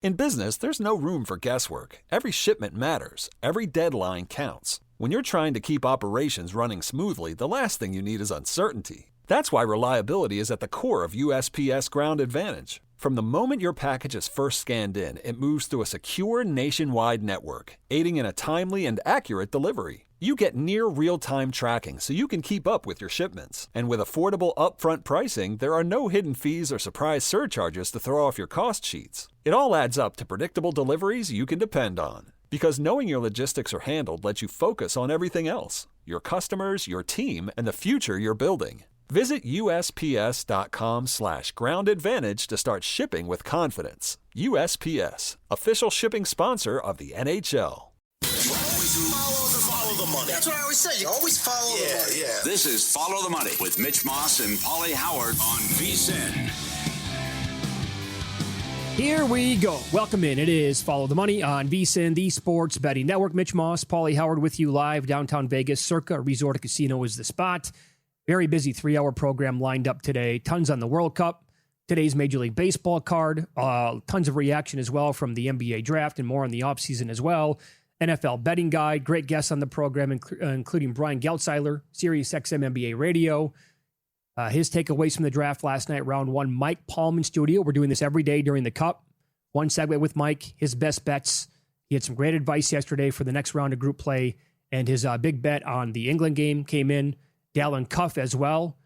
In business, there's no room for guesswork. Every shipment matters. Every deadline counts. When you're trying to keep operations running smoothly, the last thing you need is uncertainty. That's why reliability is at the core of USPS Ground Advantage. From the moment your package is first scanned in, it moves through a secure nationwide network, aiding in a timely and accurate delivery. You get near real-time tracking so you can keep up with your shipments. And with affordable upfront pricing, there are no hidden fees or surprise surcharges to throw off your cost sheets. It all adds up to predictable deliveries you can depend on. Because knowing your logistics are handled lets you focus on everything else: your customers, your team, and the future you're building. Visit USPS.com/Ground Advantage to start shipping with confidence. USPS, official shipping sponsor of the NHL. Follow the money. That's what I always say. You always follow the money. Yeah. This is Follow the Money with Mitch Moss and Paulie Howard on VSiN. Here we go. Welcome in. It is Follow the Money on VSiN, the Sports Betting Network. Mitch Moss, Paulie Howard with you live downtown Vegas. Circa Resort Casino is the spot. Very busy 3-hour program lined up today. Tons on the World Cup. Today's Major League Baseball card. Tons of reaction as well from the NBA draft and more on the offseason as well. NFL betting guide. Great guests on the program, including Brian Geltzeiler, Sirius XM NBA Radio. His takeaways from the draft last night, round one. Mike Palm in studio. We're doing this every day during the Cup. One segue with Mike, his best bets. He had some great advice yesterday for the next round of group play, and his big bet on the England game came in. Dallin Cuff as well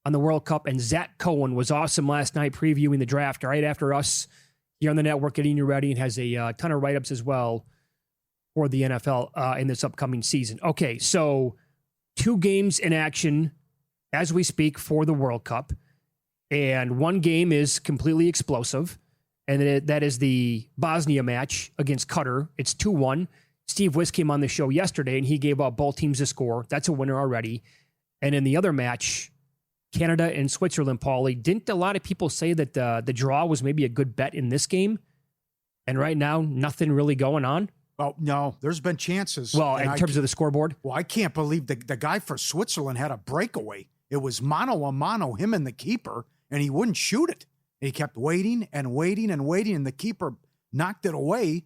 on the World Cup, and Zach Cohen was awesome last night previewing the draft right after us here on the network, getting you ready, and has a ton of write-ups as well for the NFL in this upcoming season. Okay, so 2 games in action as we speak for the World Cup, and one game is completely explosive, and that is the Bosnia match against Qatar. It's 2-1. Steve Wiss came on the show yesterday, and he gave out both teams a score. That's a winner already. And in the other match, Canada and Switzerland, Paulie, didn't a lot of people say that the draw was maybe a good bet in this game? And right now, nothing really going on? Oh, no, there's been chances. Well, in terms of the scoreboard? Well, I can't believe the guy for Switzerland had a breakaway. It was mano a mano, him and the keeper, and he wouldn't shoot it. He kept waiting and waiting and waiting, and the keeper knocked it away.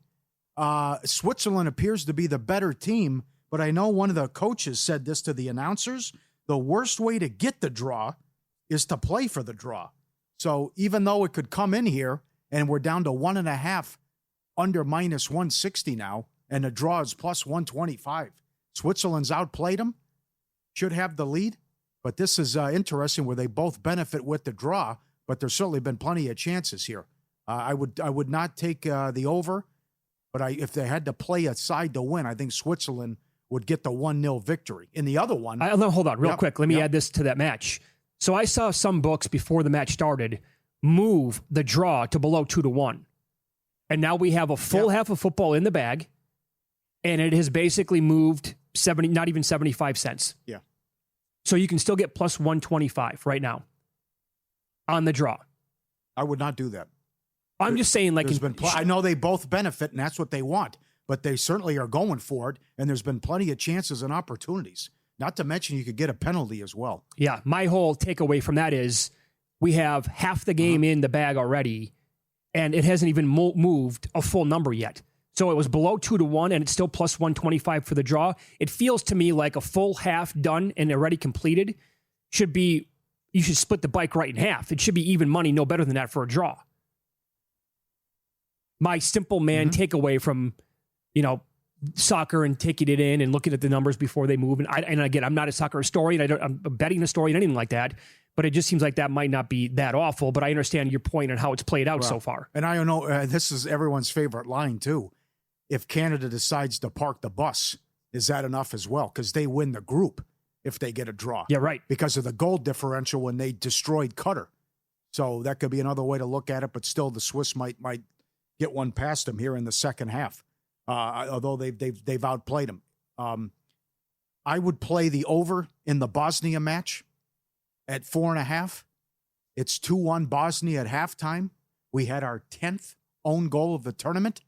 Switzerland appears to be the better team, but I know one of the coaches said this to the announcers: the worst way to get the draw is to play for the draw. So even though it could come in here and we're down to 1.5 under minus 160 now, and the draw is plus 125, Switzerland's outplayed them, should have the lead. But this is interesting where they both benefit with the draw, but there's certainly been plenty of chances here. I would not take the over, but if they had to play a side to win, I think Switzerland would get the 1-0 victory. In the other one... Hold on real quick. Let me add this to that match. So I saw some books before the match started move the draw to below 2-1. And now we have a full half of football in the bag, and it has basically moved 70, not even 75 cents. Yeah. So you can still get plus 125 right now on the draw. I would not do that. I'm just saying, like... I know they both benefit, and that's what they want, but they certainly are going for it, and there's been plenty of chances and opportunities. Not to mention you could get a penalty as well. Yeah, my whole takeaway from that is we have half the game in the bag already, and it hasn't even moved a full number yet. So it was below 2-1, and it's still plus 125 for the draw. It feels to me like a full half done and already completed should be, you should split the bike right in half. It should be even money, no better than that for a draw. My simple man takeaway from, soccer and taking it in and looking at the numbers before they move. And again, I'm not a soccer historian. I'm betting a story and anything like that. But it just seems like that might not be that awful. But I understand your point on how it's played out so far. And I don't know, this is everyone's favorite line too. If Canada decides to park the bus, is that enough as well? Because they win the group if they get a draw. Yeah, right. Because of the goal differential when they destroyed Qatar. So that could be another way to look at it. But still, the Swiss might get one past them here in the second half. Although they've outplayed them. I would play the over in the Bosnia match at 4.5. It's 2-1 Bosnia at halftime. We had our 10th own goal of the tournament,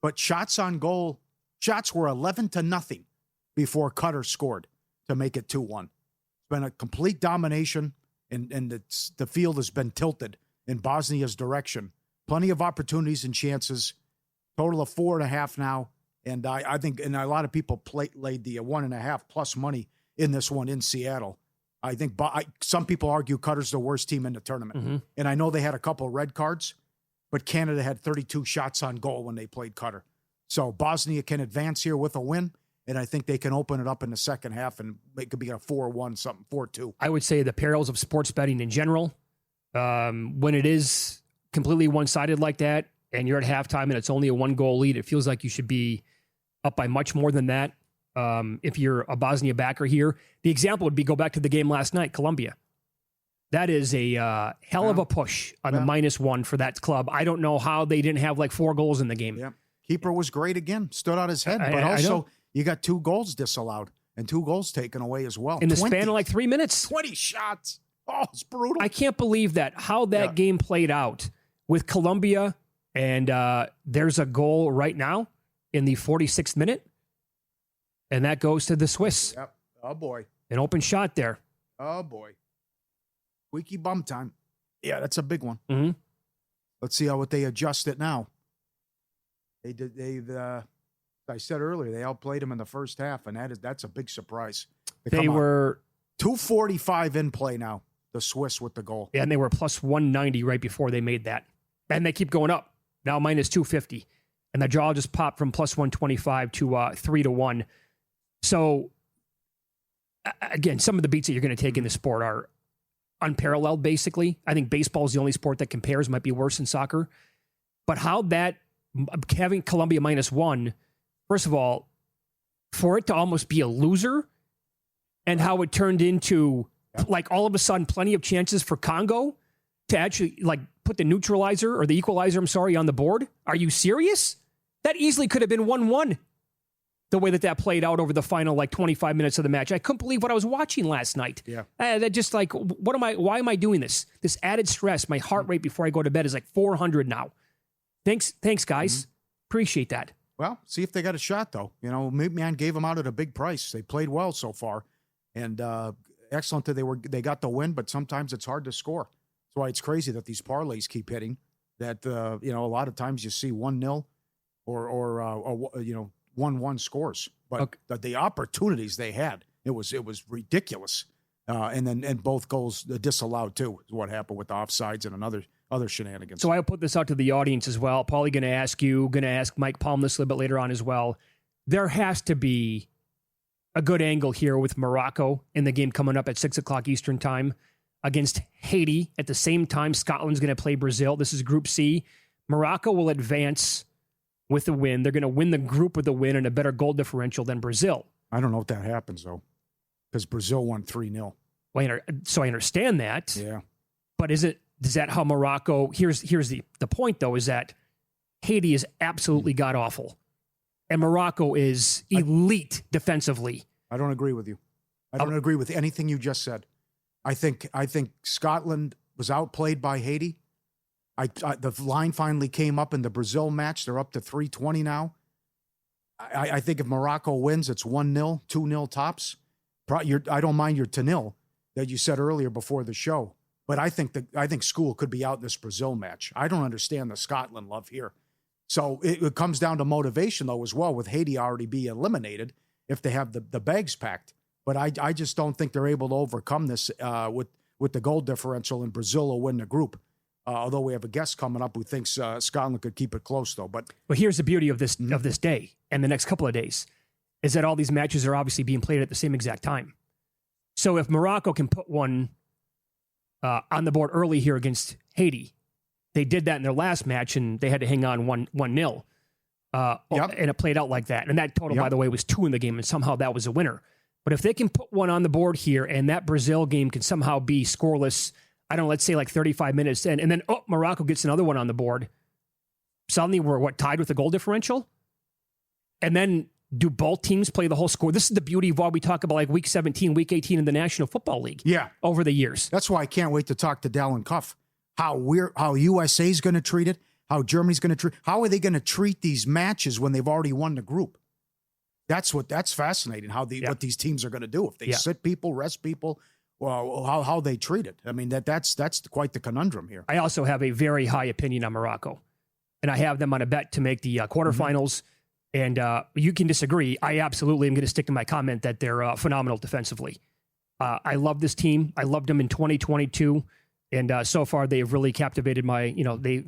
but shots on goal, shots were 11-0 before Qatar scored to make it 2-1. It's been a complete domination, and the field has been tilted in Bosnia's direction Plenty of opportunities and chances. Total of 4.5 now. And I think, and a lot of people laid the 1.5 plus money in this one in Seattle. I think some people argue Qatar's the worst team in the tournament. Mm-hmm. And I know they had a couple red cards, but Canada had 32 shots on goal when they played Qatar. So Bosnia can advance here with a win, and I think they can open it up in the second half, and it could be a 4-1, something, 4-2. I would say the perils of sports betting in general, when it is completely one-sided like that, and you're at halftime and it's only a 1-goal lead, it feels like you should be up by much more than that. If you're a Bosnia backer here, the example would be go back to the game last night, Colombia. That is a hell of a push on the -1 for that club. I don't know how they didn't have like 4 goals in the game. Yeah. Keeper was great again, stood on his head, but also you got 2 goals disallowed and 2 goals taken away as well. In the span of like 3 minutes. 20 shots. Oh, it's brutal. I can't believe how that game played out with Colombia, and there's a goal right now in the 46th minute, and that goes to the Swiss. Yep. Oh, boy. An open shot there. Oh, boy. Squeaky bum time. Yeah, that's a big one. Mm-hmm. Let's see what they adjust it now. I said earlier, they outplayed them in the first half, and that's a big surprise. They were 245 in play now, the Swiss with the goal. Yeah, and they were plus 190 right before they made that. And they keep going up. Now minus 250. And the draw just popped from plus 125 to 3-1. So, again, some of the beats that you're going to take in the sport are unparalleled, basically. I think baseball is the only sport that compares, might be worse than soccer. But having Colombia -1, first of all, for it to almost be a loser, and how it turned into, like, all of a sudden, plenty of chances for Congo to actually, like, put the neutralizer or the equalizer, on the board. Are you serious? That easily could have been 1-1. The way that played out over the final, 25 minutes of the match. I couldn't believe what I was watching last night. Yeah. That just why am I doing this? This added stress, my heart rate before I go to bed is 400 now. Thanks, guys. Mm-hmm. Appreciate that. Well, see if they got a shot, though. Man gave them out at a big price. They played well so far. And excellent that they got the win, but sometimes it's hard to score. That's why it's crazy that these parlays keep hitting. That, a lot of times you see 1-0 or 1-1 scores. But the opportunities they had, it was ridiculous. And both goals disallowed, too, is what happened with the offsides and other shenanigans. So I'll put this out to the audience as well. Paulie going to ask you, going to ask Mike Palm this a little bit later on as well. There has to be a good angle here with Morocco in the game coming up at 6 o'clock Eastern time against Haiti. At the same time, Scotland's going to play Brazil. This is Group C. Morocco will advance with the win. They're going to win the group with a win and a better goal differential than Brazil. I don't know if that happens, though, because Brazil won 3-0. Well, so I understand that. Yeah. But is that how Morocco... Here's the point, though, is that Haiti is absolutely god-awful. And Morocco is elite defensively. I don't agree with you. I don't agree with anything you just said. I think Scotland was outplayed by Haiti. The line finally came up in the Brazil match. They're up to 320 now. I think if Morocco wins, it's 1-0, 2-0 tops. I don't mind your 2-0 that you said earlier before the show. But I think school could be out in this Brazil match. I don't understand the Scotland love here. So it comes down to motivation, though, as well, with Haiti already be eliminated if they have the bags packed. But I just don't think they're able to overcome this with the goal differential, and Brazil will win the group. Although we have a guest coming up who thinks Scotland could keep it close, though. But here's the beauty of this day and the next couple of days, is that all these matches are obviously being played at the same exact time. So if Morocco can put one on the board early here against Haiti, they did that in their last match, and they had to hang on 1-0. And it played out like that. And that total, by the way, was 2 in the game, and somehow that was a winner. But if they can put one on the board here, and that Brazil game can somehow be scoreless, I don't know, let's say 35 minutes in, and then Morocco gets another one on the board, suddenly we're tied with the goal differential? And then do both teams play the whole score? This is the beauty of why we talk about week 17, week 18 in the National Football League. Yeah. Over the years. That's why I can't wait to talk to Dallin Cuff. How USA is going to treat it, how Germany's going to treat. How are they going to treat these matches when they've already won the group? That's fascinating. What these teams are going to do if they sit people, rest people, how they treat it. I mean, that's quite the conundrum here. I also have a very high opinion on Morocco, and I have them on a bet to make the quarterfinals. And you can disagree. I absolutely am going to stick to my comment that they're phenomenal defensively. I love this team. I loved them in 2022, and so far they have really captivated my. They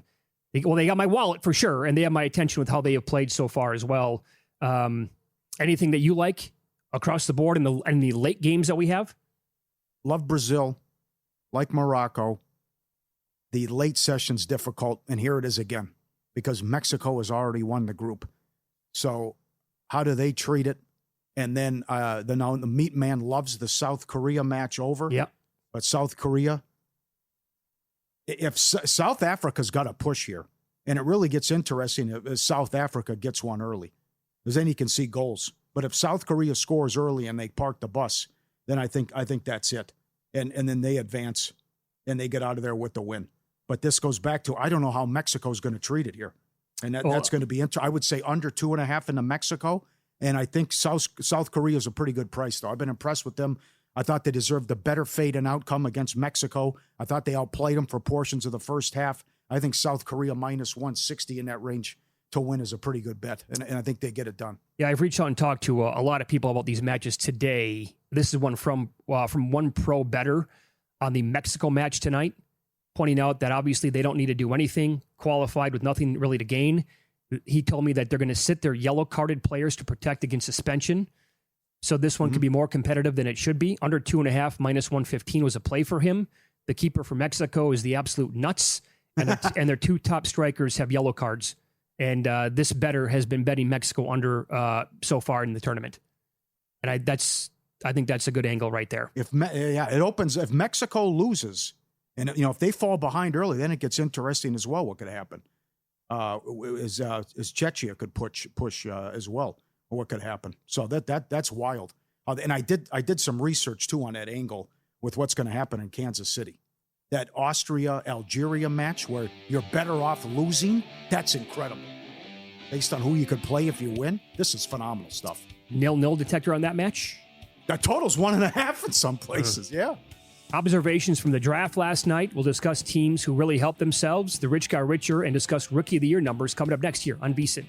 got my wallet for sure, and they have my attention with how they have played so far as well. Anything that you like across the board in the late games that we have? Love Brazil, like Morocco. The late session's difficult, and here it is again, because Mexico has already won the group. So how do they treat it? And then the meat man loves the South Korea match over. Yeah. But South Korea, if South Africa's got a push here, and it really gets interesting if South Africa gets one early, because then you can see goals. But if South Korea scores early and they park the bus, then I think that's it. And then they advance and they get out of there with the win. But this goes back to, I don't know how Mexico's going to treat it here. And that's going to be I would say under 2.5 into Mexico. And I think South Korea is a pretty good price, though. I've been impressed with them. I thought they deserved the better fate and outcome against Mexico. I thought they outplayed them for portions of the first half. I think South Korea minus 160 in that range to win is a pretty good bet. And I think they get it done. Yeah, I've reached out and talked to a lot of people about these matches today. This is one from one pro bettor on the Mexico match tonight, pointing out that obviously they don't need to do anything, qualified with nothing really to gain. He told me that they're going to sit their yellow-carded players to protect against suspension. So this one could be more competitive than it should be. Under 2.5, minus 115 was a play for him. The keeper for Mexico is the absolute nuts, and their two top strikers have yellow cards. And this bettor has been betting Mexico under so far in the tournament. And I think that's a good angle right there. It opens. If Mexico loses, and if they fall behind early, then it gets interesting as well. What could happen? Is Czechia could push as well. What could happen? So that's wild. And I did some research too on that angle with what's going to happen in Kansas City. That Austria-Algeria match where you're better off losing, that's incredible. Based on who you could play if you win, this is phenomenal stuff. 0-0 detector on that match? That total's 1.5 in some places, yeah. Observations from the draft last night. We'll discuss teams who really helped themselves. The rich got richer, and discuss Rookie of the Year numbers coming up next year on VSiN.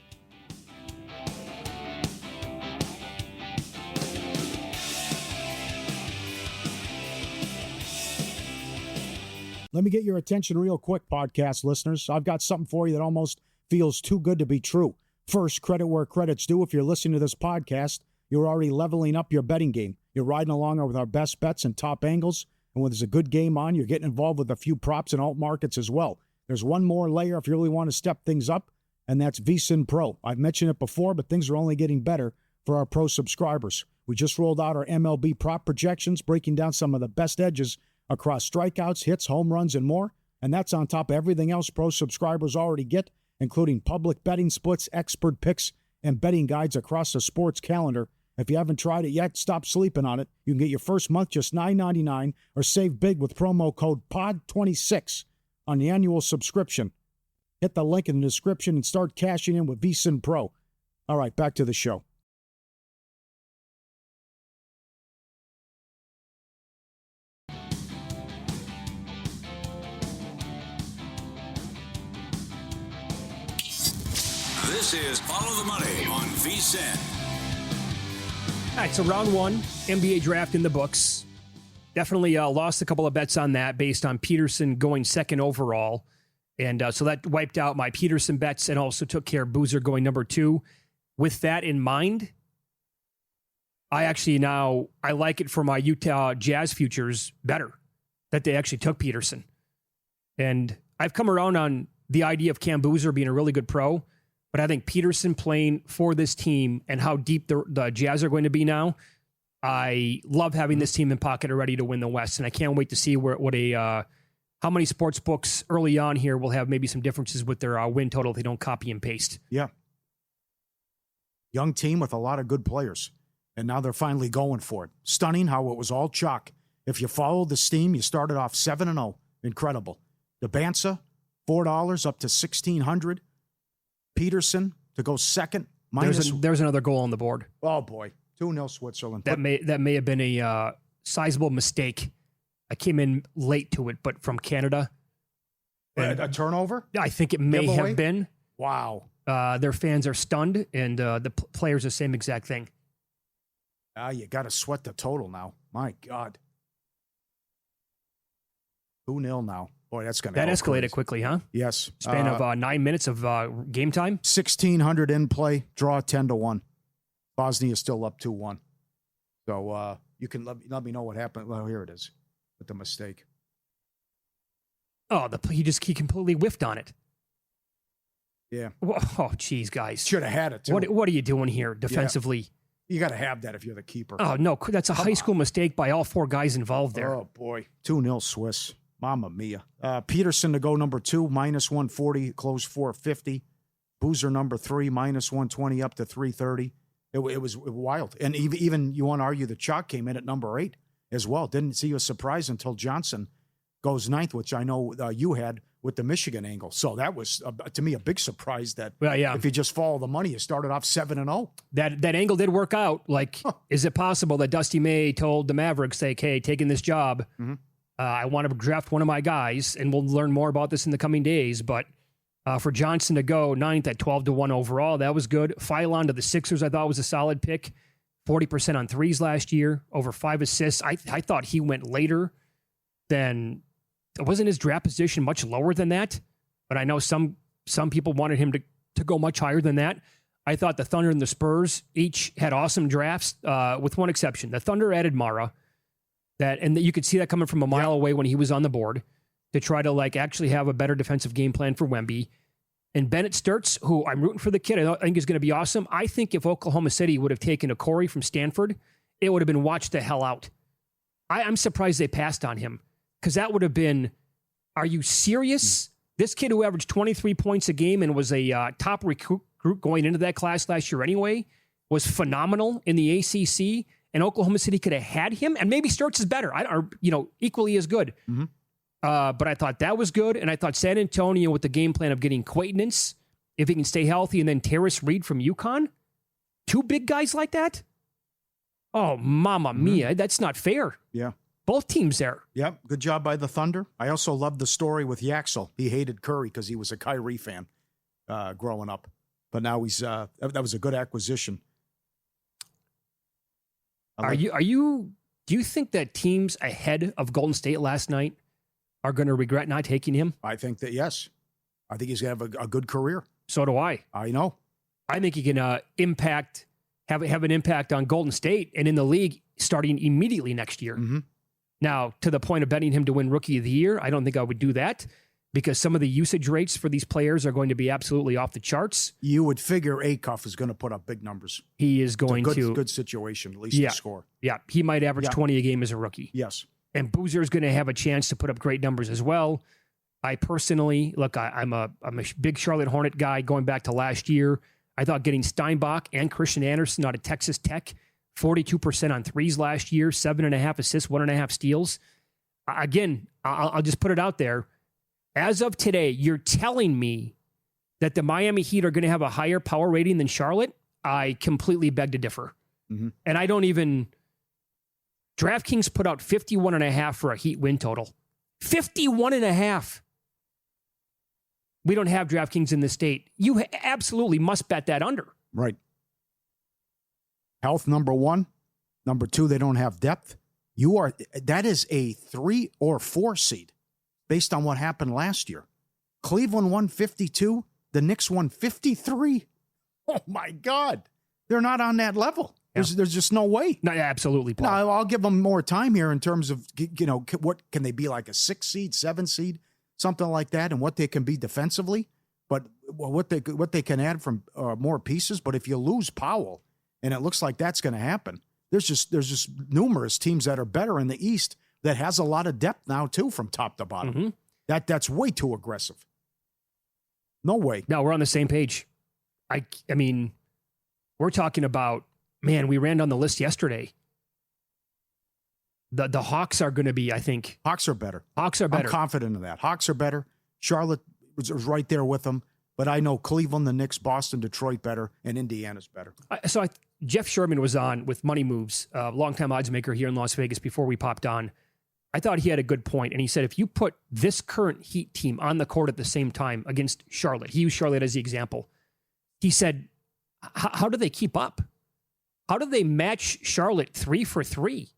Let me get your attention real quick, podcast listeners. I've got something for you that almost feels too good to be true. First, credit where credit's due. If you're listening to this podcast, you're already leveling up your betting game. You're riding along with our best bets and top angles. And when there's a good game on, you're getting involved with a few props and alt markets as well. There's one more layer if you really want to step things up, and that's VSiN Pro. I've mentioned it before, but things are only getting better for our pro subscribers. We just rolled out our MLB prop projections, breaking down some of the best edges across strikeouts, hits, home runs, and more. And that's on top of everything else pro subscribers already get, including public betting splits, expert picks, and betting guides across the sports calendar. If you haven't tried it yet, stop sleeping on it. You can get your first month just $9.99 or save big with promo code POD26 on the annual subscription. Hit the link in the description and start cashing in with VSiN Pro. All right, back to the show. This is Follow the Money on VSiN. All right, so round one, NBA draft in the books. Definitely lost a couple of bets on that based on Peterson going second overall. And so that wiped out my Peterson bets and also took care of Boozer going number 2. With that in mind, I like it for my Utah Jazz futures better that they actually took Peterson. And I've come around on the idea of Cam Boozer being a really good pro, but I think Peterson playing for this team and how deep the Jazz are going to be now, I love having this team in pocket ready to win the West, and I can't wait to see how many sports books early on here will have maybe some differences with their win total if they don't copy and paste. Yeah. Young team with a lot of good players, and now they're finally going for it. Stunning how it was all chalk. If you followed the steam, you started off 7-0. Incredible. DeBansa, $4 up to $1,600. Peterson to go second. There's another goal on the board. Oh, boy. 2-0 Switzerland. That may have been a sizable mistake I came in late to it, but from Canada. A turnover? I think it may Giveaway? have been. Wow. Their fans are stunned, and the players the same exact thing. You got to sweat the total now. My God. 2-0 now. Boy, that's going to That go escalated crazy. quickly, huh? Yes. Span of 9 minutes of game time. 1,600 in play, draw 10-1. Bosnia is still up 2-1. So you can let me know what happened. Well, here it is with the mistake. Oh, he completely whiffed on it. Yeah. Oh, geez, guys. Should have had it, too. What are you doing here defensively? You got to have that if you're the keeper. Oh, no, that's a high school mistake by all 4 guys involved there. Oh, boy. 2-0 Swiss. Mamma mia. Peterson to go number 2, minus 140, close 450. Boozer number 3, minus 120, up to 330. It was wild. And even you want to argue the chalk came in at number 8 as well. Didn't see a surprise until Johnson goes 9th, which I know you had with the Michigan angle. So that was, to me, a big surprise that if you just follow the money, you started off 7-0. That angle did work out. Like, is it possible that Dusty May told the Mavericks, like, hey, taking this job, I want to draft one of my guys, and we'll learn more about this in the coming days. But for Johnson to go 9th at 12-1 overall, that was good. Philon to the Sixers, I thought was a solid pick. 40% on threes last year, over 5 assists. I thought he went later than... Wasn't his draft position much lower than that? But I know some people wanted him to go much higher than that. I thought the Thunder and the Spurs each had awesome drafts, with one exception. The Thunder added Mara, and you could see that coming from a mile away when he was on the board, to try to actually have a better defensive game plan for Wemby. And Bennett Sturtz, who I'm rooting for the kid, I think is going to be awesome. I think if Oklahoma City would have taken a Corey from Stanford, it would have been watch the hell out. I'm surprised they passed on him. Because that would have been, are you serious? This kid who averaged 23 points a game and was a top recruit going into that class last year anyway, was phenomenal in the ACC, and Oklahoma City could have had him, and maybe Sturtz is better, or equally as good. Mm-hmm. But I thought that was good, and I thought San Antonio with the game plan of getting Quaitnance, if he can stay healthy, and then Terrace Reed from UConn, 2 big guys like that? Oh, mamma mia, that's not fair. Yeah. Both teams there. Yep, good job by the Thunder. I also loved the story with Yaxel. He hated Curry because he was a Kyrie fan growing up. But now he's that was a good acquisition. Do you think that teams ahead of Golden State last night are going to regret not taking him? I think that, yes. I think he's going to have a good career. So do I. I know. I think he can have an impact on Golden State and in the league starting immediately next year. Mm-hmm. Now, to the point of betting him to win Rookie of the Year, I don't think I would do that because some of the usage rates for these players are going to be absolutely off the charts. You would figure Acuff is going to put up big numbers. He is going to. Good situation, at least to score. Yeah, he might average 20 a game as a rookie. Yes. And Boozer is going to have a chance to put up great numbers as well. I personally, look, I'm a big Charlotte Hornet guy going back to last year. I thought getting Steinbach and Christian Anderson out of Texas Tech, 42% on threes last year, 7.5 assists, 1.5 steals. Again, I'll just put it out there. As of today, you're telling me that the Miami Heat are going to have a higher power rating than Charlotte? I completely beg to differ. Mm-hmm. And I don't even... DraftKings put out 51.5 for a Heat win total. 51.5. We don't have DraftKings in this state. You absolutely must bet that under. Right. Health, number 1. Number 2, they don't have depth. That is a 3 or 4 seed based on what happened last year. Cleveland 152, the Knicks 153. Oh my God. They're not on that level. Yeah. There's just no way. No, absolutely, Paul. Now, I'll give them more time here in terms of, what can they be, like a 6 seed, 7 seed, something like that, and what they can be defensively, but what they can add from more pieces. But if you lose Powell, and it looks like that's going to happen, there's just numerous teams that are better in the East that has a lot of depth now too, from top to bottom. Mm-hmm. That's way too aggressive. No way. No, we're on the same page. I mean, we're talking about, man, we ran down the list yesterday. The Hawks are going to be, I think. Hawks are better. I'm confident of that. Hawks are better. Charlotte was right there with them. But I know Cleveland, the Knicks, Boston, Detroit better, and Indiana's better. Jeff Sherman was on with Money Moves, a longtime odds maker here in Las Vegas before we popped on. I thought he had a good point, and he said if you put this current Heat team on the court at the same time against Charlotte, he used Charlotte as the example. He said, how do they keep up? How do they match Charlotte 3 for 3?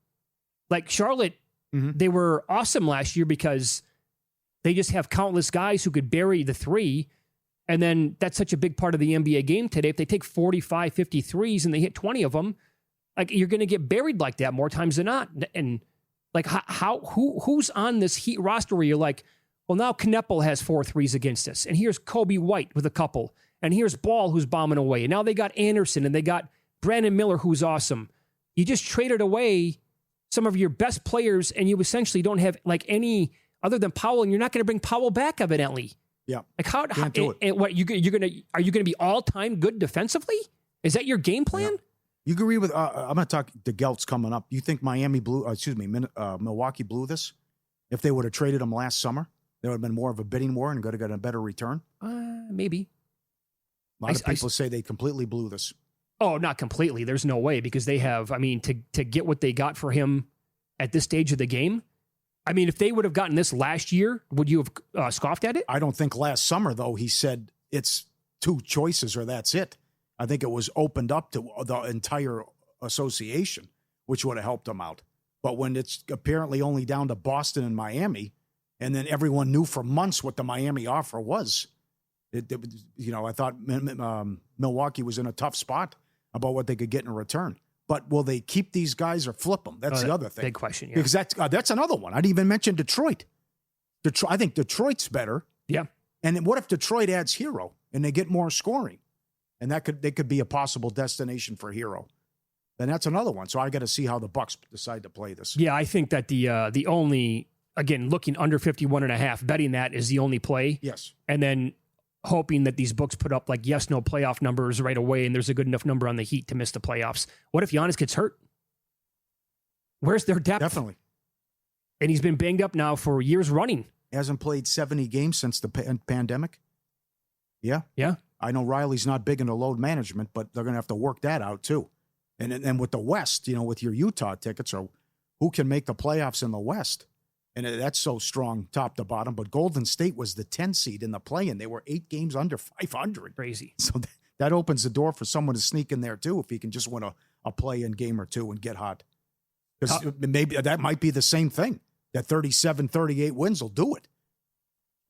Like Charlotte, they were awesome last year because they just have countless guys who could bury the 3. And then that's such a big part of the NBA game today. If they take 45, 50 threes and they hit 20 of them, like you're going to get buried like that more times than not. And like who's on this Heat roster where you're like, well, now Knepel has 4 threes against us. And here's Kobe White with a couple. And here's Ball who's bombing away. And now they got Anderson and they got Brandon Miller who's awesome. You just traded away some of your best players and you essentially don't have like any other than Powell, and you're not going to bring Powell back evidently. Yeah. Like how do it. And what are you going to be all-time good defensively? Is that your game plan? Yeah. You agree with I'm going to talk the Gelts coming up. You think Milwaukee blew this? If they would have traded him last summer, there would have been more of a bidding war and could have got a better return? Maybe. A lot of people say they completely blew this. Oh, not completely. There's no way because they have, I mean, to get what they got for him at this stage of the game. I mean, if they would have gotten this last year, would you have scoffed at it? I don't think last summer, though, he said it's 2 choices or that's it. I think it was opened up to the entire association, which would have helped him out. But when it's apparently only down to Boston and Miami, and then everyone knew for months what the Miami offer was, I thought Milwaukee was in a tough spot about what they could get in return. But will they keep these guys or flip them? That's the other thing. Big question, yeah. Because that's another one. I didn't even mention Detroit. I think Detroit's better. Yeah. And what if Detroit adds Hero and they get more scoring? And they could be a possible destination for Hero. Then that's another one. So I got to see how the Bucks decide to play this. Yeah, I think that the only, again, looking under 51.5, betting that is the only play. Yes. And then hoping that these books put up like yes, no playoff numbers right away, and there's a good enough number on the Heat to miss the playoffs. What if Giannis gets hurt? Where's their depth? Definitely. And he's been banged up now for years running. He hasn't played 70 games since the pandemic. Yeah. Yeah. I know Riley's not big into load management, but they're going to have to work that out too. And with the West, with your Utah tickets, or who can make the playoffs in the West? And that's so strong top to bottom. But Golden State was the 10 seed in the play-in. They were 8 games under 500. Crazy. So that opens the door for someone to sneak in there too if he can just win a play-in game or two and get hot. Because maybe that might be the same thing. That 37, 38 wins will do it.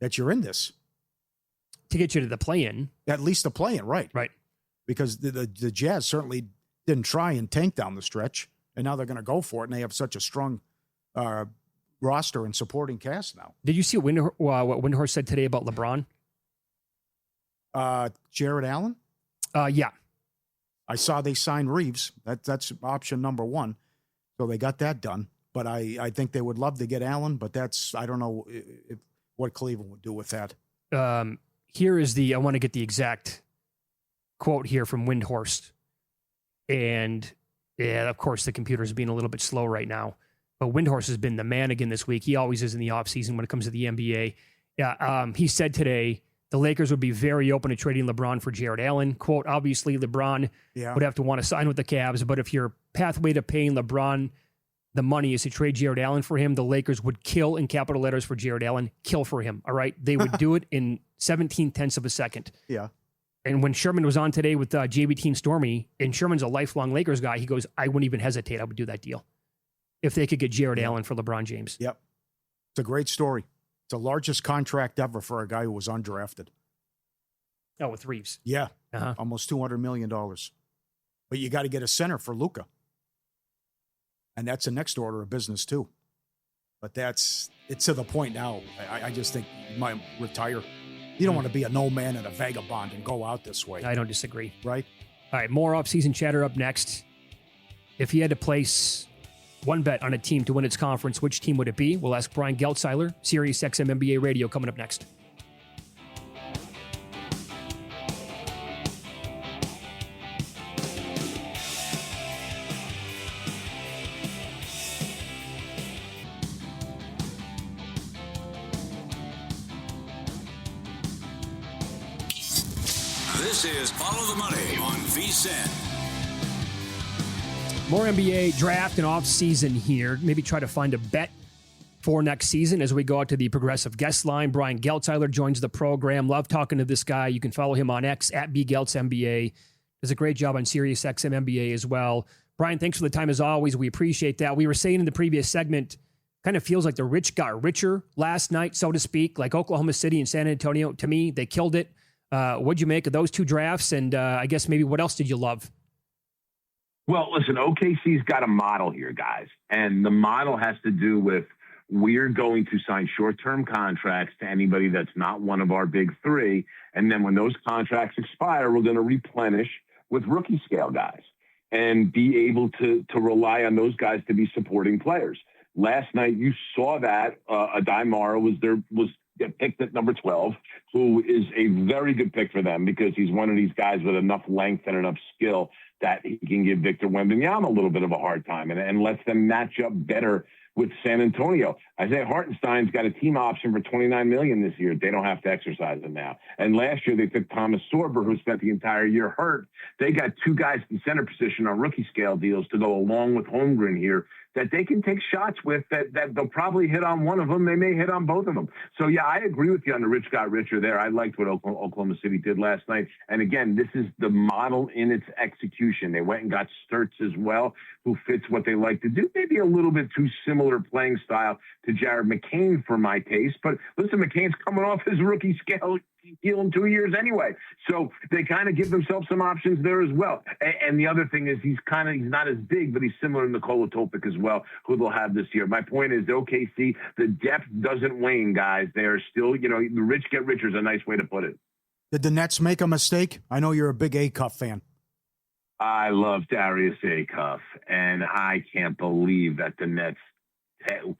That you're in this. To get you to the play-in. At least the play-in, right. Right. Because the Jazz certainly didn't try and tank down the stretch, and now they're going to go for it, and they have such a strong roster and supporting cast now. Did you see what Windhorst said today about LeBron? Jared Allen? Yeah. I saw they signed Reeves. That's option number 1. So they got that done. But I think they would love to get Allen, but I don't know what Cleveland would do with that. Here is I want to get the exact quote here from Windhorst. And yeah, of course, the computer's being a little bit slow right now. But Windhorst has been the man again this week. He always is in the offseason when it comes to the NBA. Yeah, he said today the Lakers would be very open to trading LeBron for Jared Allen. Quote, obviously, LeBron would have to want to sign with the Cavs, but if your pathway to paying LeBron the money is to trade Jared Allen for him, the Lakers would kill in capital letters for Jared Allen, kill for him, all right? They would do it in 17/10 of a second. Yeah. And when Sherman was on today with JVT and Stormy, and Sherman's a lifelong Lakers guy, he goes, I wouldn't even hesitate. I would do that deal if they could get Jared Allen for LeBron James. Yep. It's a great story. It's the largest contract ever for a guy who was undrafted. Oh, with Reeves. Yeah. Almost $200 million. But you got to get a center for Luka. And that's the next order of business, too. But it's to the point now. I just think you might retire. You don't want to be a no man and a vagabond and go out this way. I don't disagree. Right? All right, more off-season chatter up next. If you had to place one bet on a team to win its conference, which team would it be? We'll ask Brian Geltzeiler, Sirius XM NBA Radio, coming up next. This is Follow the Money on VSiN. More NBA draft and off-season here. Maybe try to find a bet for next season as we go out to the Progressive Guest Line. Brian Geltzeiler joins the program. Love talking to this guy. You can follow him on X at BGeltzNBA. Does a great job on SiriusXM NBA as well. Brian, thanks for the time as always. We appreciate that. We were saying in the previous segment, kind of feels like the rich got richer last night, so to speak. Like Oklahoma City and San Antonio, to me, they killed it. What'd you make of those two drafts? And I guess maybe what else did you love? Well, listen, OKC's got a model here, guys. And the model has to do with we're going to sign short-term contracts to anybody that's not one of our big three. And then when those contracts expire, we're going to replenish with rookie scale guys and be able to rely on those guys to be supporting players. Last night, you saw that Adai Mara was picked at number 12, who is a very good pick for them because he's one of these guys with enough length and enough skill that he can give Victor Wembanyama a little bit of a hard time and lets them match up better with San Antonio. Isaiah Hartenstein's got a team option for $29 million this year. They don't have to exercise it now. And last year they took Thomas Sorber, who spent the entire year hurt. They got two guys in center position on rookie scale deals to go along with Holmgren here that they can take shots with that they'll probably hit on one of them. They may hit on both of them. So, yeah, I agree with you on the rich got richer there. I liked what Oklahoma City did last night. And, again, this is the model in its execution. They went and got Sturts as well, who fits what they like to do. Maybe a little bit too similar playing style to Jared McCain for my taste. But, listen, McCain's coming off his rookie scale deal in 2 years anyway. So they kind of give themselves some options there as well. And the other thing is he's not as big, but he's similar to Nikola Topic as well, who they'll have this year. My point is OKC, the depth doesn't wane, guys. They are still, the rich get richer is a nice way to put it. Did the Nets make a mistake? I know you're a big Acuff fan. I love Darius Acuff, and I can't believe that the Nets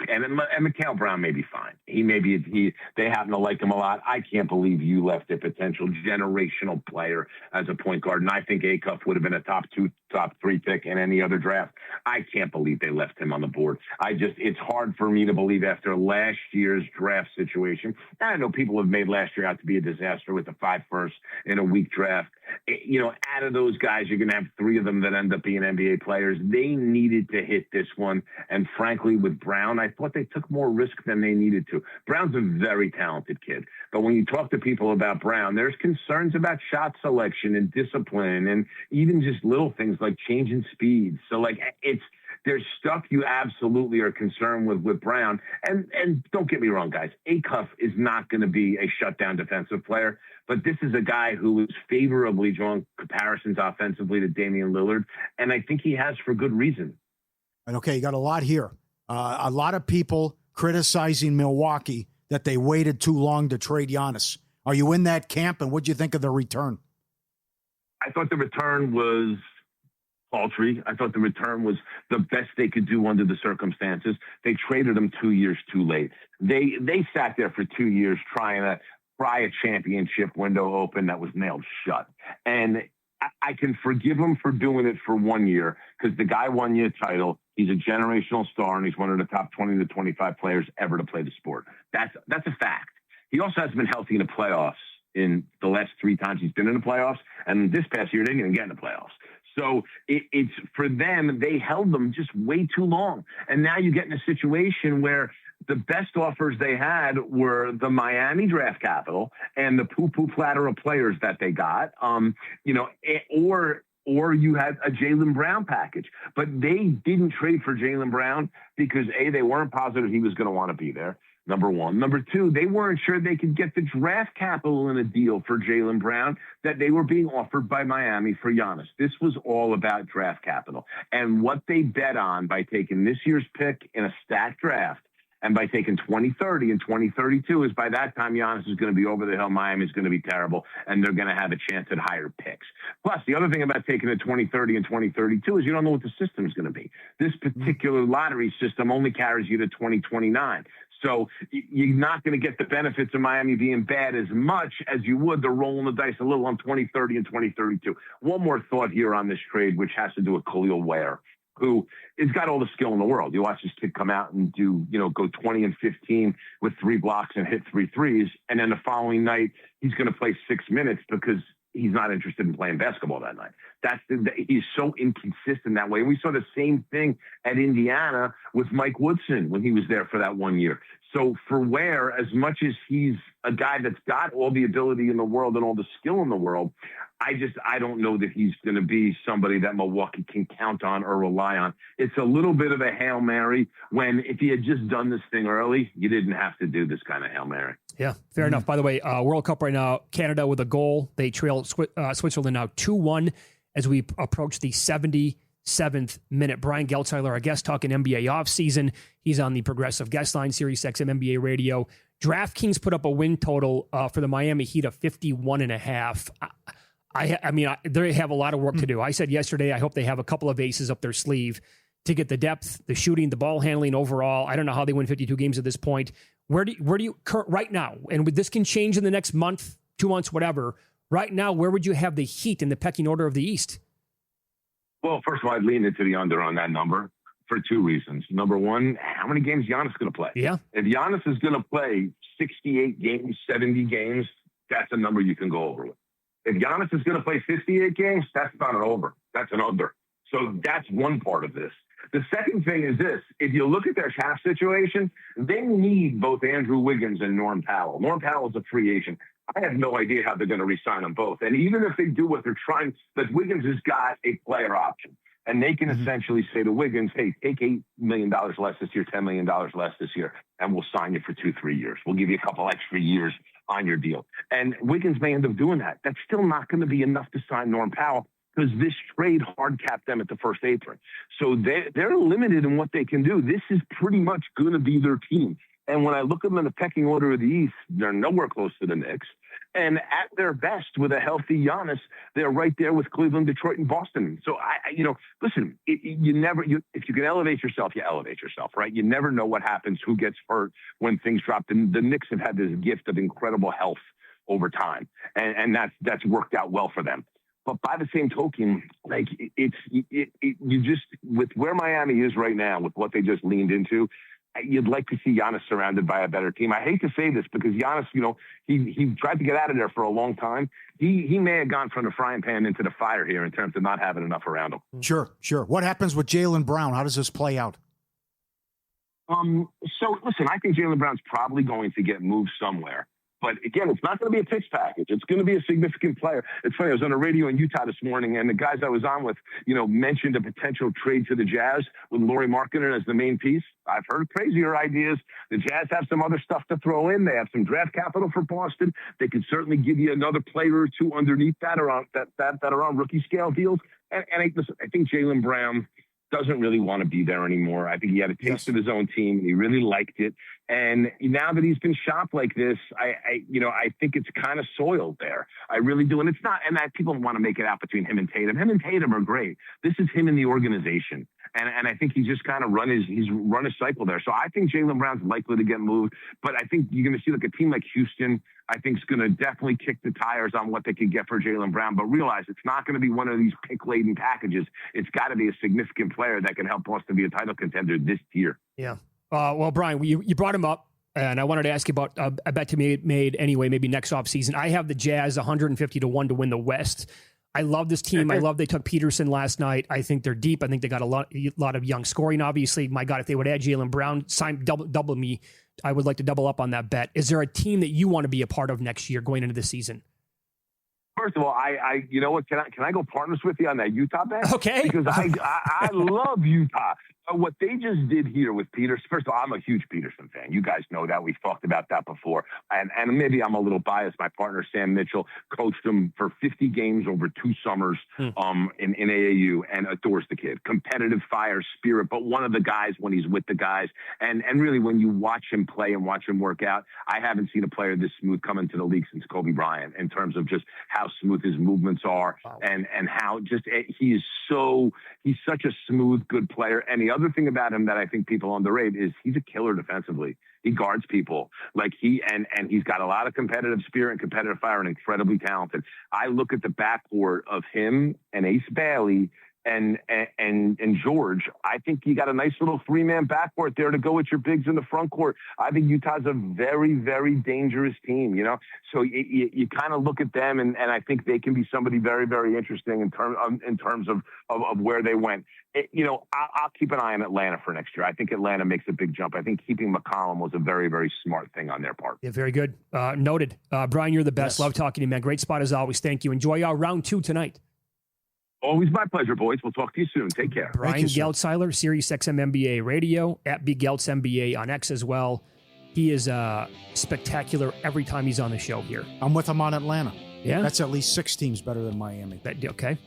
and Mikal Brown may be fine. They happen to like him a lot. I can't believe you left a potential generational player as a point guard. And I think Acuff would have been a top 2, top 3 pick in any other draft. I can't believe they left him on the board. It's hard for me to believe after last year's draft situation. I know people have made last year out to be a disaster with the 5 firsts in a weak draft. Out of those guys, you're going to have 3 of them that end up being NBA players. They needed to hit this one. And frankly, with Brown, I thought they took more risk than they needed to. Brown's a very talented kid. But when you talk to people about Brown, there's concerns about shot selection and discipline and even just little things like changing speeds. So, there's stuff you absolutely are concerned with Brown. And don't get me wrong, guys. Acuff is not going to be a shutdown defensive player. But this is a guy who is favorably drawing comparisons offensively to Damian Lillard. And I think he has for good reason. And okay, you got a lot here. A lot of people criticizing Milwaukee that they waited too long to trade Giannis. Are you in that camp? And what'd you think of the return? I thought the return was paltry. I thought the return was the best they could do under the circumstances. They traded him 2 years too late. They sat there for 2 years trying to pry a championship window open that was nailed shut. And I can forgive him for doing it for 1 year because the guy won you a title. He's a generational star, and he's one of the top 20 to 25 players ever to play the sport. That's a fact. He also hasn't been healthy in the playoffs in the last 3 times he's been in the playoffs. And this past year, they didn't get in the playoffs. So it's for them, they held them just way too long. And now you get in a situation where the best offers they had were the Miami draft capital and the poo-poo platter of players that they got, or you had a Jaylen Brown package. But they didn't trade for Jaylen Brown because, A, they weren't positive he was going to want to be there. Number one. Number two, they weren't sure they could get the draft capital in a deal for Jaylen Brown that they were being offered by Miami for Giannis. This was all about draft capital. And what they bet on by taking this year's pick in a stacked draft and by taking 2030 and 2032 is by that time Giannis is going to be over the hill, Miami is going to be terrible, and they're going to have a chance at higher picks. Plus, the other thing about taking a 2030 and 2032 is you don't know what the system is going to be. This particular lottery system only carries you to 2029. So you're not going to get the benefits of Miami being bad as much as you would the rolling the dice a little on 2030 and 2032. One more thought here on this trade, which has to do with Khalil Ware, who has got all the skill in the world. You watch this kid come out and go 20 and 15 with 3 blocks and hit 3 threes. And then the following night, he's going to play 6 minutes because he's not interested in playing basketball that night. He's so inconsistent that way. And we saw the same thing at Indiana with Mike Woodson when he was there for that 1 year. So for Ware, as much as he's a guy that's got all the ability in the world and all the skill in the world, I don't know that he's going to be somebody that Milwaukee can count on or rely on. It's a little bit of a Hail Mary when if he had just done this thing early, you didn't have to do this kind of Hail Mary. Yeah, fair enough. By the way, World Cup right now, Canada with a goal. They trail Switzerland now 2-1 as we approach the 77th minute. Brian Geltzeiler, our guest, talking NBA offseason. He's on the Progressive Guest Line, Sirius XM NBA Radio. DraftKings put up a win total for the Miami Heat of 51.5. I mean, they have a lot of work to do. I said yesterday, I hope they have a couple of aces up their sleeve to get the depth, the shooting, the ball handling overall. I don't know how they win 52 games at this point. Where do you right now, and this can change in the next month, 2 months, whatever. Right now, where would you have the Heat in the pecking order of the East? Well, first of all, I'd lean into the under on that number for two reasons. Number one, how many games Giannis going to play? Yeah. If Giannis is going to play 68 games, 70 games, that's a number you can go over with. If Giannis is going to play 58 games, that's not an over. That's an under. So that's one part of this. The second thing is this. If you look at their cap situation, they need both Andrew Wiggins and Norm Powell. Norm Powell is a free agent. I have no idea how they're going to re-sign them both. And even if they do what they're trying, that Wiggins has got a player option. And they can essentially say to Wiggins, hey, take $8 million less this year, $10 million less this year, and we'll sign you for 2-3 years. We'll give you a couple extra years on your deal. And Wiggins may end up doing that. That's still not going to be enough to sign Norm Powell because this trade hard capped them at the first apron. So they're limited in what they can do. This is pretty much going to be their team. And when I look at them in the pecking order of the East, they're nowhere close to the Knicks. And at their best, with a healthy Giannis, they're right there with Cleveland, Detroit, and Boston. So listen, if you can elevate yourself, you elevate yourself, right? You never know what happens, who gets hurt when things drop. And the Knicks have had this gift of incredible health over time, and that's worked out well for them. But by the same token, like you just with where Miami is right now, with what they just leaned into. You'd like to see Giannis surrounded by a better team. I hate to say this because Giannis, he tried to get out of there for a long time. He may have gone from the frying pan into the fire here in terms of not having enough around him. Sure. What happens with Jaylen Brown? How does this play out? So listen, I think Jaylen Brown's probably going to get moved somewhere. But again, it's not going to be a pitch package. It's going to be a significant player. It's funny. I was on the radio in Utah this morning, and the guys I was on with, mentioned a potential trade to the Jazz with Lauri Markkanen as the main piece. I've heard crazier ideas. The Jazz have some other stuff to throw in. They have some draft capital for Boston. They can certainly give you another player or two underneath that are on rookie scale deals. And I think Jaylen Brown doesn't really want to be there anymore. I think he had a taste of his own team. He really liked it. And now that he's been shopped like this, I think it's kind of soiled there. I really do. And it's not, and people want to make it out between him and Tatum. Him and Tatum are great. This is him in the organization. And I think he's just kind of run his cycle there. So I think Jaylen Brown's likely to get moved, but I think you're going to see like a team like Houston, I think is going to definitely kick the tires on what they could get for Jaylen Brown, but realize it's not going to be one of these pick-laden packages. It's got to be a significant player that can help Boston be a title contender this year. Yeah. Well, Brian, you brought him up, and I wanted to ask you about a bet you made anyway, maybe next offseason. I have the Jazz 150-1 to win the West. I love this team. I love they took Peterson last night. I think they're deep. I think they got a lot of young scoring, obviously. My God, if they would add Jaylen Brown, double me, I would like to double up on that bet. Is there a team that you want to be a part of next year going into the season? First of all, I you know what? Can I go partners with you on that Utah bet? Okay. Because I love Utah. What they just did here with Peterson, first of all, I'm a huge Peterson fan. You guys know that. We've talked about that before. And maybe I'm a little biased. My partner, Sam Mitchell, coached him for 50 games over 2 summers in AAU and adores the kid. Competitive fire, spirit, but one of the guys when he's with the guys. And really, when you watch him play and watch him work out, I haven't seen a player this smooth come into the league since Kobe Bryant in terms of just how smooth his movements are and how just he's such a smooth, good player. And the other thing about him that I think people underrate is he's a killer defensively. He guards people like he's got a lot of competitive spirit and competitive fire and incredibly talented. I look at the backcourt of him and Ace Bailey and George, I think you got a nice little 3-man backcourt there to go with your bigs in the front court. I think Utah's a very, very dangerous team, you know? So you kind of look at them, and I think they can be somebody very, very interesting in terms of where they went. I'll keep an eye on Atlanta for next year. I think Atlanta makes a big jump. I think keeping McCollum was a very, very smart thing on their part. Yeah, very good. Noted. Brian, you're the best. Yes. Love talking to you, man. Great spot as always. Thank you. Enjoy our round 2 tonight. Always my pleasure, boys. We'll talk to you soon. Take care. Brian Geltzeiler, Sirius XM NBA Radio, at BGeltzNBA on X as well. He is spectacular every time he's on the show here. I'm with him on Atlanta. Yeah? That's at least 6 teams better than Miami. Okay.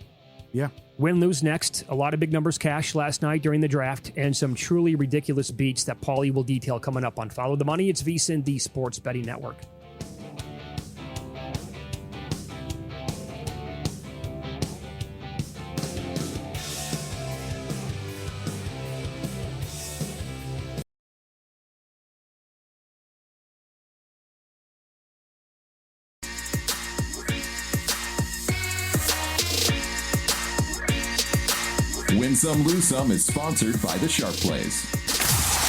Yeah. Win, lose next. A lot of big numbers cashed last night during the draft, and some truly ridiculous beats that Paulie will detail coming up on Follow the Money. It's VSiN, the Sports Betting Network. Win Some, Lose Some is sponsored by the Sharp Plays.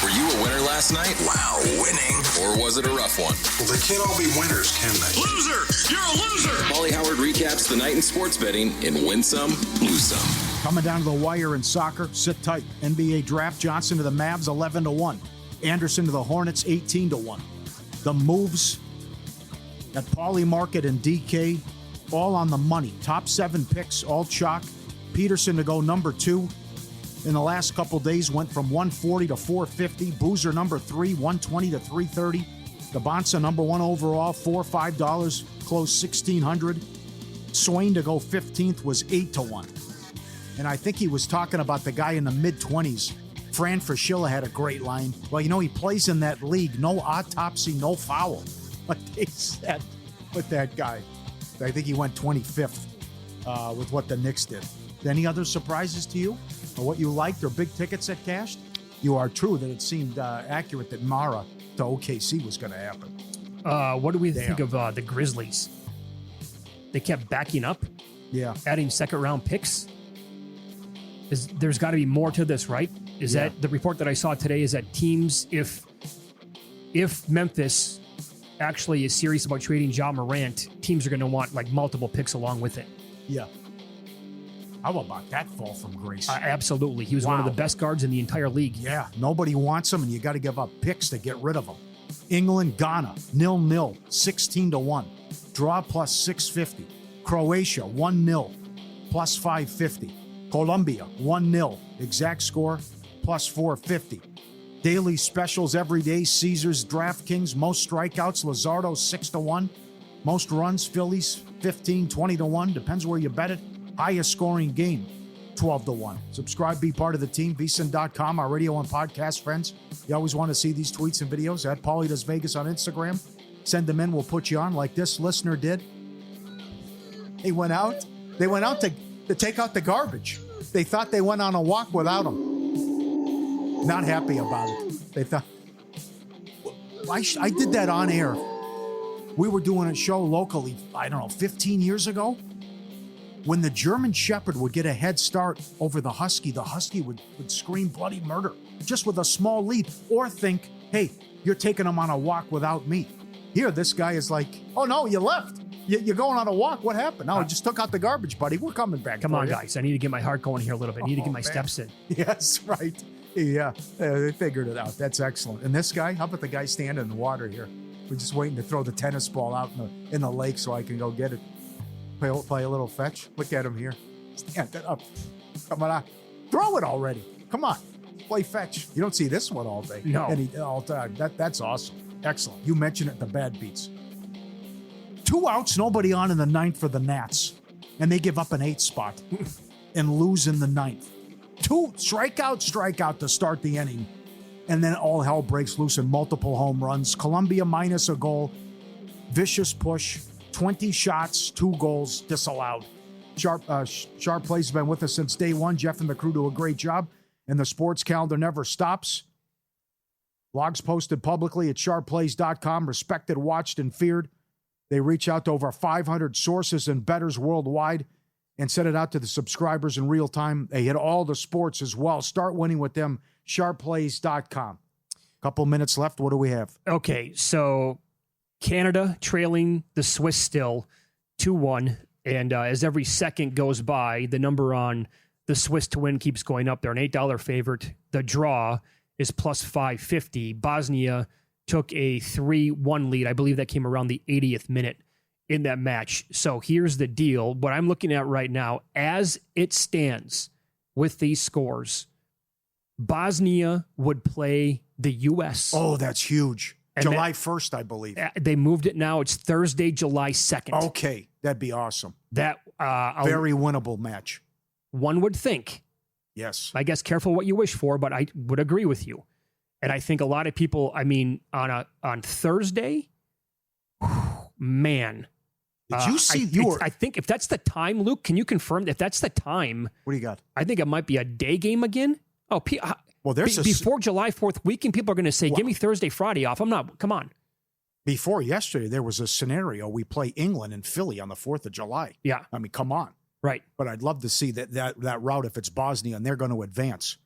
Were you a winner last night? Wow, winning. Or was it a rough one? Well, they can't all be winners, can they? Loser! You're a loser! Paulie Howard recaps the night in sports betting in Win Some, Lose Some. Coming down to the wire in soccer, sit tight. NBA draft, Johnson to the Mavs, 11-1. Anderson to the Hornets, 18-1. The moves at Paulie Market and DK, all on the money. Top 7 picks, all chalk. Peterson to go number 2 in the last couple days, went from 140 to 450. Boozer number 3, 120 to 330. Gabonsa number 1 overall, $5, closed 1,600. Swain to go 15th was 8-1. And I think he was talking about the guy in the mid-20s. Fran Fraschilla had a great line. Well, he plays in that league. No autopsy, no foul. But they said with that guy. I think he went 25th with what the Knicks did. Any other surprises to you, or what you liked, or big tickets that cashed? You are true that it seemed accurate that Mara to OKC was going to happen. What do we think of the Grizzlies? They kept backing up, adding second-round picks. There's got to be more to this, right? Is that the report that I saw today? Is that teams, if Memphis actually is serious about trading Ja Morant, teams are going to want like multiple picks along with it. Yeah. How about that fall from grace? Absolutely. He was one of the best guards in the entire league. Yeah. Nobody wants him, and you got to give up picks to get rid of him. England, Ghana, 0-0, 16-1. Draw plus 650. Croatia, 1-0, plus 550. Colombia, 1-0. Exact score, plus 450. Daily specials every day. Caesars, DraftKings, most strikeouts. Luzardo, 6-1. Most runs, Phillies, 15, 20-1. Depends where you bet it. Highest scoring game, 12-1. Subscribe, be part of the team. VSiN.com, our radio and podcast friends. You always want to see these tweets and videos at Paulie Does Vegas on Instagram. Send them in. We'll put you on like this listener did. They went out to take out the garbage. They thought they went on a walk without him. Not happy about it. They thought, I did that on air. We were doing a show locally, 15 years ago. When the German Shepherd would get a head start over the Husky would scream bloody murder just with a small lead, or think, hey, you're taking him on a walk without me. Here, this guy is like, oh, no, you left. You're going on a walk. What happened? No, I just took out the garbage, buddy. We're coming back. Come on, guys. I need to get my heart going here a little bit. I need to get my steps in. Yes, right. Yeah, they figured it out. That's excellent. And this guy, how about the guy standing in the water here? We're just waiting to throw the tennis ball out in the lake so I can go get it. Play a little fetch. Look at him here. Stand it up. Come on. Throw it already. Come on. Play fetch. You don't see this one all day. No. All time. That's awesome. Excellent. You mentioned it, the bad beats. 2 outs, nobody on in the 9th for the Nats. And they give up an 8th spot and lose in the 9th. 2 strikeout to start the inning. And then all hell breaks loose in multiple home runs. Columbia minus a goal. Vicious push. 20 shots, 2 goals disallowed. Sharp Plays has been with us since day one. Jeff and the crew do a great job, and the sports calendar never stops. Logs posted publicly at sharpplays.com, respected, watched, and feared. They reach out to over 500 sources and bettors worldwide. and send it out to the subscribers in real time. They hit all the sports as well. Start winning with them, sharpplays.com. Couple minutes left. What do we have? Okay, so Canada trailing the Swiss still 2-1. And as every second goes by, the number on the Swiss to win keeps going up. They're an $8 favorite. The draw is plus 550. Bosnia took a 3-1 lead. I believe that came around the 80th minute in that match. So here's the deal. What I'm looking at right now, as it stands with these scores, Bosnia would play the U.S. Oh, that's huge. And July 1st, I believe. They moved it now. It's Thursday, July 2nd. Okay, that'd be awesome. That Very winnable match. One would think. Yes. I guess careful what you wish for, but I would agree with you. And I think a lot of people, I mean, on Thursday, man. Did you see? I think if that's the time, Luke, can you confirm if that's the time? What do you got? I think it might be a day game again. Oh, well, there's before July 4th weekend, people are going to say, give me Thursday, Friday off. I'm not, come on. Before yesterday, there was a scenario. We play England and Philly on the 4th of July. Yeah. I mean, come on. Right. But I'd love to see that route if it's Bosnia and they're going to advance.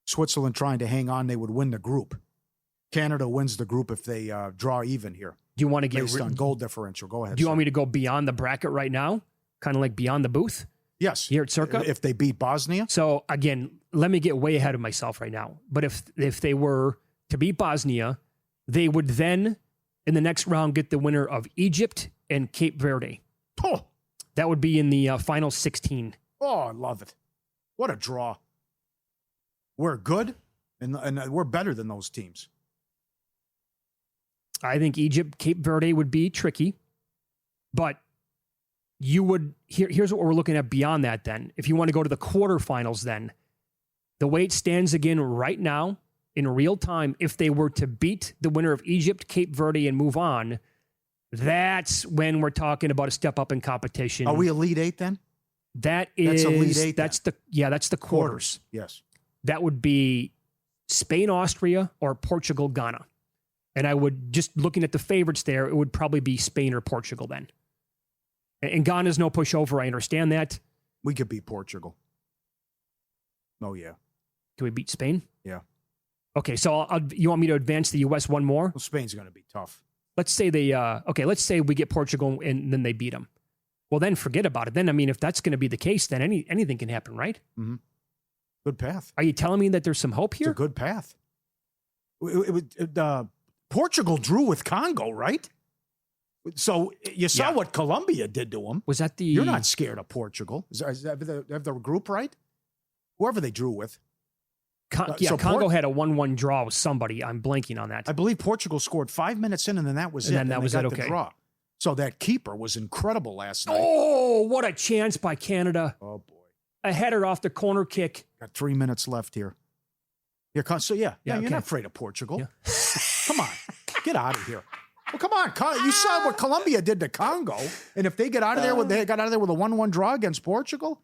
Switzerland trying to hang on, they would win the group. Canada wins the group if they draw even here. Do you want to get based on goal differential? Go ahead. Do you want me to go beyond the bracket right now? Kind of like beyond the booth? Yes. Here at Circa? If they beat Bosnia? So again, let me get way ahead of myself right now. But if they were to beat Bosnia, they would then, in the next round, get the winner of Egypt and Cape Verde. Oh. That would be in the final 16. Oh, I love it. What a draw. We're good, and we're better than those teams. I think Egypt, Cape Verde would be tricky. But you would, here's what we're looking at beyond that then. If you want to go to the quarterfinals then, the way it stands again right now, in real time, if they were to beat the winner of Egypt, Cape Verde, and move on, that's when we're talking about a step up in competition. Are we Elite Eight then? That's Elite Eight. That's the quarters. Yes. That would be Spain, Austria, or Portugal, Ghana. And I would, just looking at the favorites there, it would probably be Spain or Portugal then. And Ghana's no pushover. I understand that. We could beat Portugal. Oh, yeah. Can we beat Spain? Yeah. Okay, so you want me to advance the U.S. one more? Well, Spain's going to be tough. Let's say let's say we get Portugal and then they beat them. Well, then forget about it. Then, I mean, if that's going to be the case, then anything can happen, right? Mm-hmm. Good path. Are you telling me that there's some hope here? It's a good path. Portugal drew with Congo, right? So you saw what Colombia did to them. Was that the... You're not scared of Portugal. Have the group right? Whoever they drew with. So Congo had a 1-1 draw with somebody. I'm blanking on that. I believe Portugal scored 5 minutes in, and then that was it. And that was it, okay. The draw. So that keeper was incredible last night. Oh, what a chance by Canada. Oh, boy. A header off the corner kick. Got 3 minutes left here. So, yeah, okay. You're not afraid of Portugal. Yeah. Come on. Get out of here. Well, come on. You saw what Colombia did to Congo. And if they get out of there with a 1-1 draw against Portugal.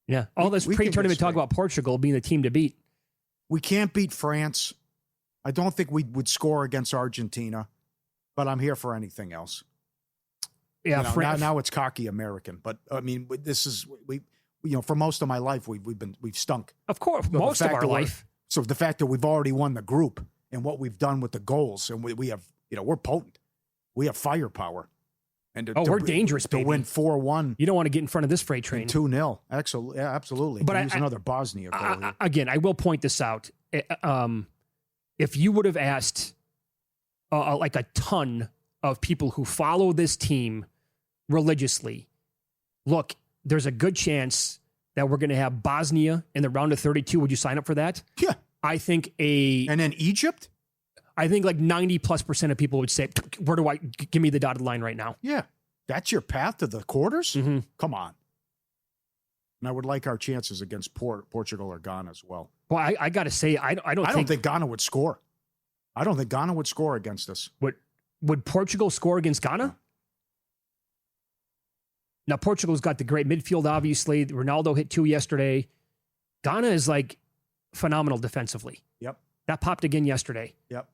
Yeah. All this pre-tournament talk about Portugal being the team to beat. We can't beat France. I don't think we would score against Argentina, but I'm here for anything else. Yeah. Now it's cocky American, but I mean, this is for most of my life we've stunk. Of course, most of our life. So the fact that we've already won the group and what we've done with the goals, and we have, we're potent. We have firepower. And we're dangerous, baby. To win 4-1. You don't want to get in front of this freight train. 2-0. Absolutely. But use another Bosnia goal. Again, I will point this out. If you would have asked like a ton of people who follow this team religiously, look, there's a good chance that we're going to have Bosnia in the round of 32. Would you sign up for that? Yeah. I think And then Egypt? I think like 90+% of people would say, give me the dotted line right now. Yeah. That's your path to the quarters? Mm-hmm. Come on. And I would like our chances against Portugal or Ghana as well. Well, I got to say, I don't think Ghana would score. I don't think Ghana would score against us. Would Portugal score against Ghana? Now, Portugal's got the great midfield, obviously. Ronaldo hit 2 yesterday. Ghana is like phenomenal defensively. Yep. That popped again yesterday. Yep.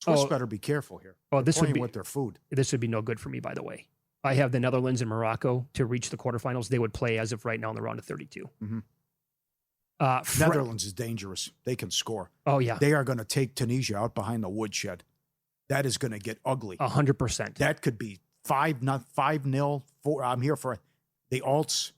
Swiss better be careful here. Oh, this would be with their food. This would be no good for me, by the way. I have the Netherlands and Morocco to reach the quarterfinals. They would play as of right now in the round of 32. Mm-hmm. Netherlands is dangerous. They can score. Oh, yeah. They are going to take Tunisia out behind the woodshed. That is going to get ugly. 100%. That could be 5-0. I'm here for the alts.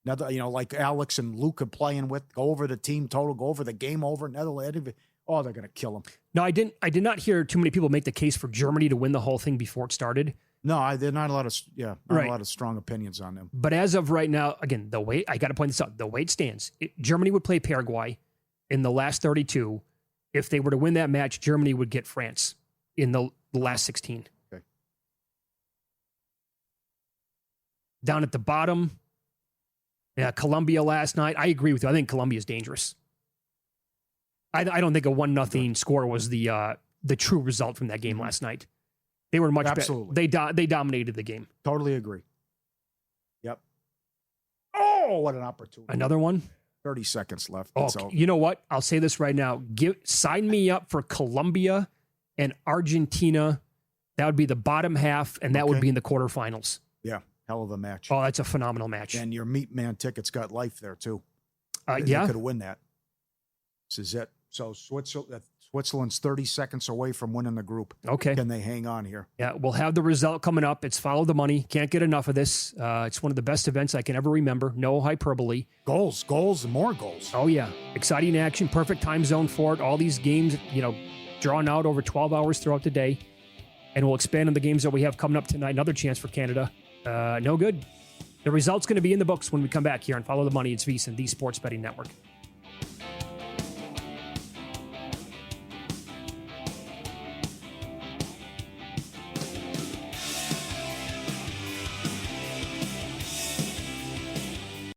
Like Alex and Luca playing with, go over the team total, go over the game over. Netherlands. Oh, they're going to kill them. No, I did not hear too many people make the case for Germany to win the whole thing before it started. No, they're not a lot of a lot of strong opinions on them. But as of right now, again, I got to point this out. The way it stands, Germany would play Paraguay in the last 32. If they were to win that match, Germany would get France in the last 16. Okay. Down at the bottom, Colombia last night. I agree with you. I think Colombia is dangerous. I don't think a 1-0 score was the true result from that game last night. They were much better. They dominated the game. Totally agree. Yep. Oh, what an opportunity. Another one? 30 seconds left. Oh, you know what? I'll say this right now. Sign me up for Colombia and Argentina. That would be the bottom half, and that would be in the quarterfinals. Yeah, hell of a match. Oh, that's a phenomenal match. And your Meat Man tickets got life there, too. Yeah. They could win that. This is it. So Switzerland's 30 seconds away from winning the group. Okay. Can they hang on here? Yeah, we'll have the result coming up. It's Follow the Money. Can't get enough of this. It's one of the best events I can ever remember. No hyperbole. Goals, and more goals. Oh, yeah. Exciting action. Perfect time zone for it. All these games, drawn out over 12 hours throughout the day. And we'll expand on the games that we have coming up tonight. Another chance for Canada. No good. The result's going to be in the books when we come back here on Follow the Money. It's VSiN, the Sports Betting Network.